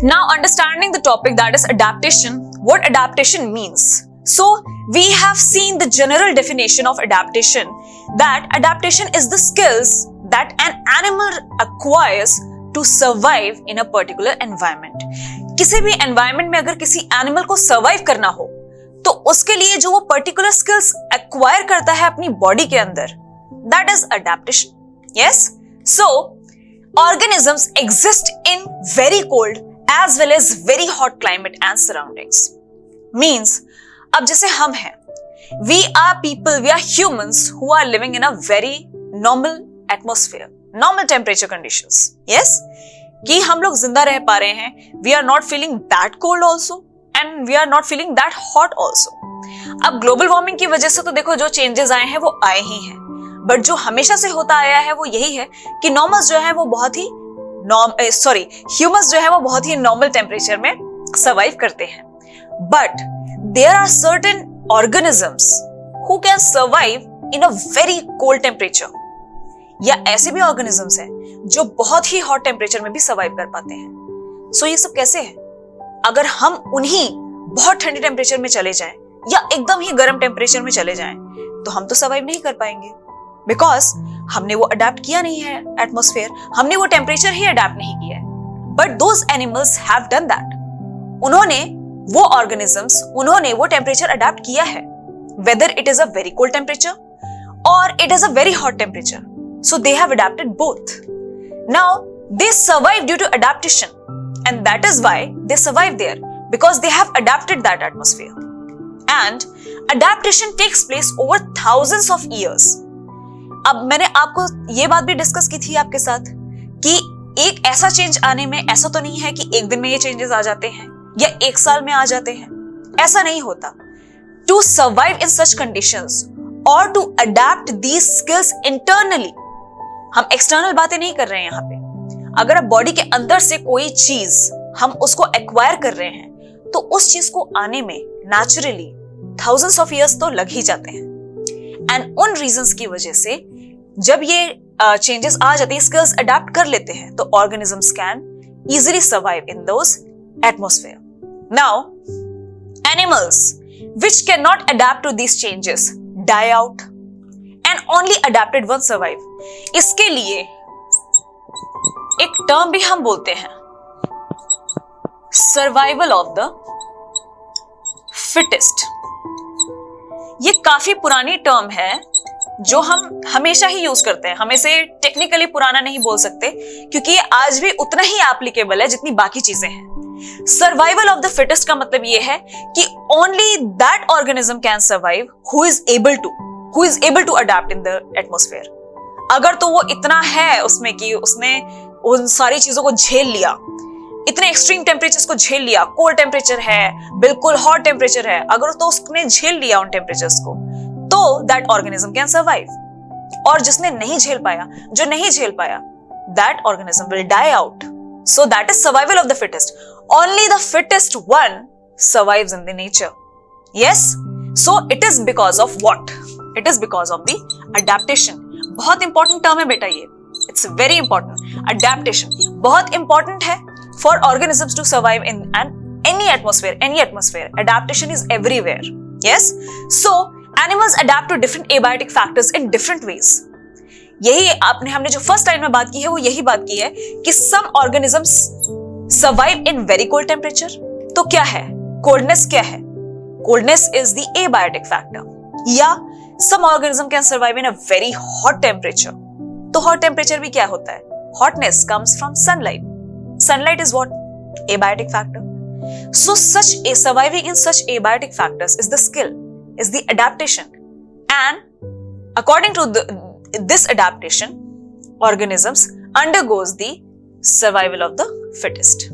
Now understanding the topic, that is adaptation, what adaptation means. So we have seen the general definition of adaptation, that adaptation is the skills that an animal acquires to survive in a particular environment. किसी भी environment में अगर किसी animal को survive करना हो तो उसके लिए जो वो particular skills acquire करता है अपनी body के अंदर, that is adaptation. Yes? So organisms exist in very cold as well as very hot climate and surroundings. Means, अब जैसे हम हैं, we are people, we are humans who are living in a very normal atmosphere, normal temperature conditions. Yes? कि हम लोग जिंदा रह पा रहे हैं, we are not feeling that cold also and we are not feeling that hot also. अब global warming की वजह से तो देखो जो चेंजेस आए हैं वो आए ही हैं, बट जो हमेशा से होता आया है वो यही है कि नॉर्मल्स जो है वो बहुत ही ह्यूमंस जो है वो बहुत ही नॉर्मल टेम्परेचर में सर्वाइव करते हैं. But there are certain organisms who can survive in a very cold temperature, या ऐसे भी ऑर्गेनिजम्स हैं जो बहुत ही हॉट टेम्परेचर में भी सर्वाइव कर पाते हैं. सो ये सब कैसे है? अगर हम उन्हीं बहुत ठंडे टेम्परेचर में चले जाएं या एकदम ही गर्म टेम्परेचर में चले जाएं तो हम तो सर्वाइव नहीं कर पाएंगे, बिकॉज हमने वो अडेप्ट किया नहीं है एटमॉस्फेयर, हमने वो टेम्परेचर ही अडेप्ट नहीं किया है. But those animals have done that. उन्होंने वो ऑर्गेनिजम्स, उन्होंने वो टेम्परेचर अडेप्ट किया है, whether it is a very cold temperature और it is a very hot temperature. So they have adapted both. Now they survive due to adaptation and that is why they survive there, because they have adapted that atmosphere. And adaptation takes place over thousands of years. अब मैंने आपको ये बात भी discuss की थी आपके साथ कि एक ऐसा चेंज आने में ऐसा तो नहीं है कि एक दिन में ये चेंजेस आ जाते हैं या एक साल में आ जाते हैं, ऐसा नहीं होता. To survive in such conditions और to adapt these skills internally, हम एक्सटर्नल बातें नहीं कर रहे हैं यहाँ पे. अगर अब बॉडी के अंदर से कोई चीज हम उसको एक्वायर कर रहे हैं तो उस चीज को आने में नेचुरली थाउजेंड्स ऑफ ईयर्स तो लग ही जाते हैं. एंड उन रीजंस की वजह से जब ये चेंजेस आ जाते हैं, स्किल्स अडेप्ट कर लेते हैं, तो organisms can easily survive in those atmosphere. Now animals which can not adapt to these changes die out and only adapted one survive. इसके लिए एक टर्म भी हम बोलते हैं, सर्वाइवल ऑफ द फिटेस्ट. ये काफी पुरानी टर्म है जो हम हमेशा ही यूज करते हैं. हम इसे टेक्निकली पुराना नहीं बोल सकते क्योंकि ये आज भी उतना ही एप्लीकेबल है जितनी बाकी चीजें हैं. सर्वाइवल ऑफ द फिटेस्ट का मतलब ये है कि only that organism can survive who is able to adapt in the atmosphere. अगर तो वो इतना है उसमें कि उसने उन सारी चीजों को झेल लिया, इतने एक्सट्रीम टेम्परेचर्स को झेल लिया, कोल्ड टेम्परेचर है, बिल्कुल हॉट टेम्परेचर है, अगर तो उसने झेल लिया उन टेम्परेचर्स को, तो दैट ऑर्गेनिज्म कैन सर्वाइव. और जिसने नहीं झेल पाया, जो नहीं झेल पाया, that organism will die out. So that is survival of the fittest. Only the fittest one survives in the nature. Yes, so it is because of what? It is because of the adaptation. बहुत important term है बेटा ये, it's very important. Adaptation बहुत important है for organisms to survive in any atmosphere. Adaptation is everywhere. Yes? So animals adapt to different abiotic factors in different ways. यही हमने जो first line में बात की है वो यही बात की है कि some organisms survive in very cold temperature. तो क्या है coldness? क्या है coldness? is the abiotic factor. या some organism can survive in a very hot temperature. तो hot temperature भी क्या होता है? Hotness comes from sunlight. Sunlight is what? Abiotic factor. So surviving in such abiotic factors is the skill, is the adaptation. And according to this adaptation, organisms undergoes the survival of the fittest.